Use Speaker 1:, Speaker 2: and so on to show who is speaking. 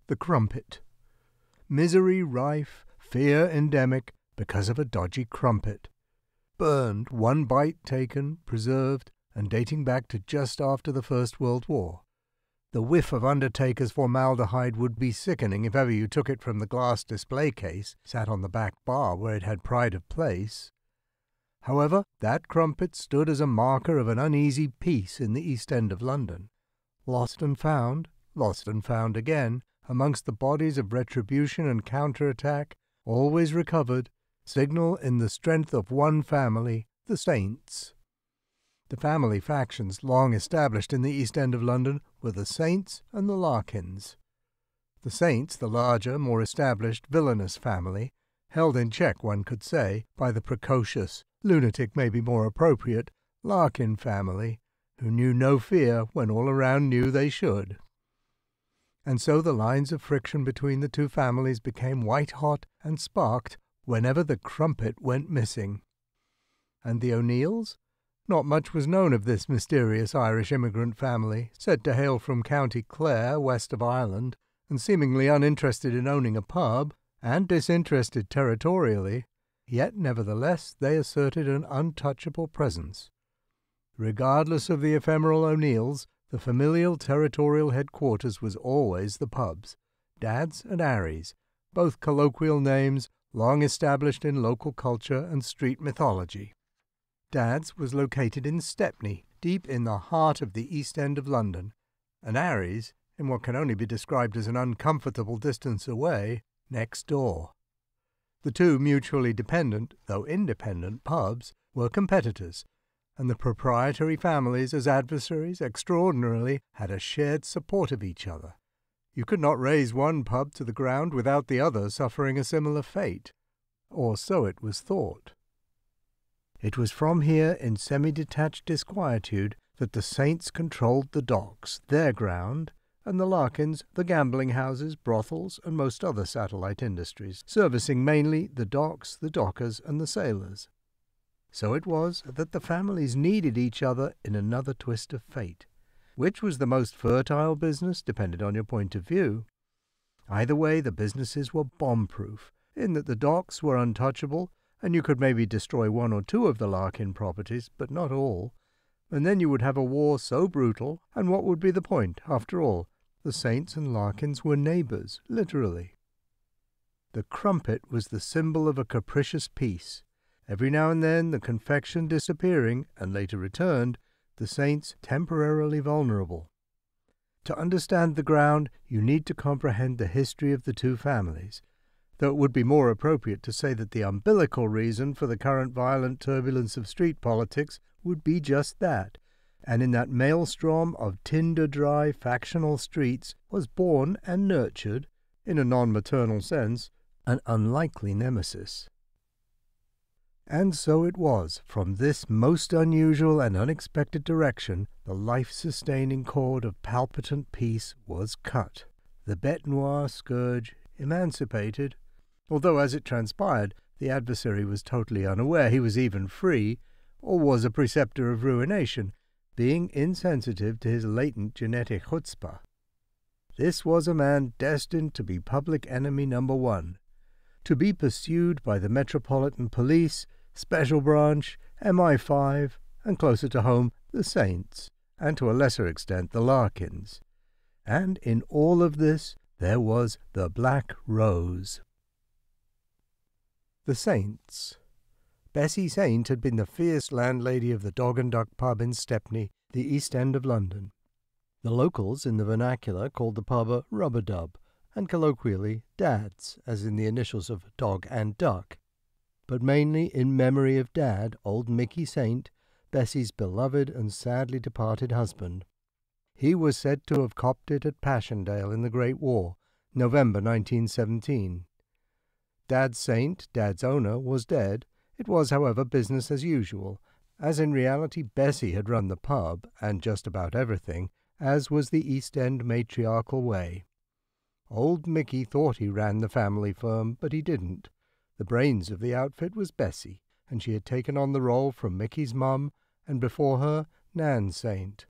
Speaker 1: the crumpet. Misery rife, fear endemic, because of a dodgy crumpet. Burned, one bite taken, preserved, and dating back to just after the First World War. The whiff of Undertaker's formaldehyde would be sickening if ever you took it from the glass display case, sat on the back bar where it had pride of place. However, that crumpet stood as a marker of an uneasy peace in the East End of London. Lost and found again, amongst the bodies of retribution and counter-attack, always recovered, signal in the strength of one family, the Saints. The family factions long established in the East End of London were the Saints and the Larkins. The Saints, the larger, more established, villainous family, held in check, one could say, by the precocious, lunatic may be more appropriate, Larkin family, who knew no fear when all around knew they should. And so the lines of friction between the two families became white-hot and sparked whenever the crumpet went missing. And the O'Neills? Not much was known of this mysterious Irish immigrant family, said to hail from County Clare, west of Ireland, and seemingly uninterested in owning a pub, and disinterested territorially, yet nevertheless they asserted an untouchable presence. Regardless of the ephemeral O'Neills, the familial territorial headquarters was always the pubs, Dad's and 'Arry's, both colloquial names long established in local culture and street mythology. Dad's was located in Stepney, deep in the heart of the East End of London, and 'Arry's, in what can only be described as an uncomfortable distance away, next door. The two mutually dependent, though independent, pubs were competitors, and the proprietary families as adversaries extraordinarily had a shared support of each other. You could not raise one pub to the ground without the other suffering a similar fate, or so it was thought. It was from here in semi-detached disquietude that the Saints controlled the docks, their ground, and the Larkins the gambling houses, brothels, and most other satellite industries, servicing mainly the docks, the dockers, and the sailors. So it was that the families needed each other in another twist of fate. Which was the most fertile business depended on your point of view. Either way, the businesses were bomb-proof, in that the docks were untouchable, and you could maybe destroy one or two of the Larkin properties, but not all, and then you would have a war so brutal, and what would be the point, after all? The Saints and Larkins were neighbours, literally. The crumpet was the symbol of a capricious peace. Every now and then, the confection disappearing, and later returned, the Saints temporarily vulnerable. To understand the ground, you need to comprehend the history of the two families, though it would be more appropriate to say that the umbilical reason for the current violent turbulence of street politics would be just that, and in that maelstrom of tinder-dry factional streets was born and nurtured, in a non-maternal sense, an unlikely nemesis. And so it was, from this most unusual and unexpected direction, the life-sustaining cord of palpitant peace was cut. The bête noire scourge emancipated, although as it transpired, the adversary was totally unaware he was even free, or was a preceptor of ruination, being insensitive to his latent genetic chutzpah. This was a man destined to be public enemy number one, to be pursued by the Metropolitan Police, Special Branch, MI5, and closer to home, the Saints, and to a lesser extent the Larkins. And in all of this there was the Black Rose. The Saints. Bessie Saint had been the fierce landlady of the Dog and Duck pub in Stepney, the East End of London. The locals in the vernacular called the pub a rub-a-dub, and colloquially Dad's, as in the initials of Dog and Duck, but mainly in memory of Dad, old Mickey Saint, Bessie's beloved and sadly departed husband. He was said to have copped it at Passchendaele in the Great War, November 1917. Dad Saint, Dad's owner, was dead. It was, however, business as usual, as in reality Bessie had run the pub, and just about everything, as was the East End matriarchal way. Old Mickey thought he ran the family firm, but he didn't. The brains of the outfit was Bessie, and she had taken on the role from Mickey's mum, and before her, Nan Saint.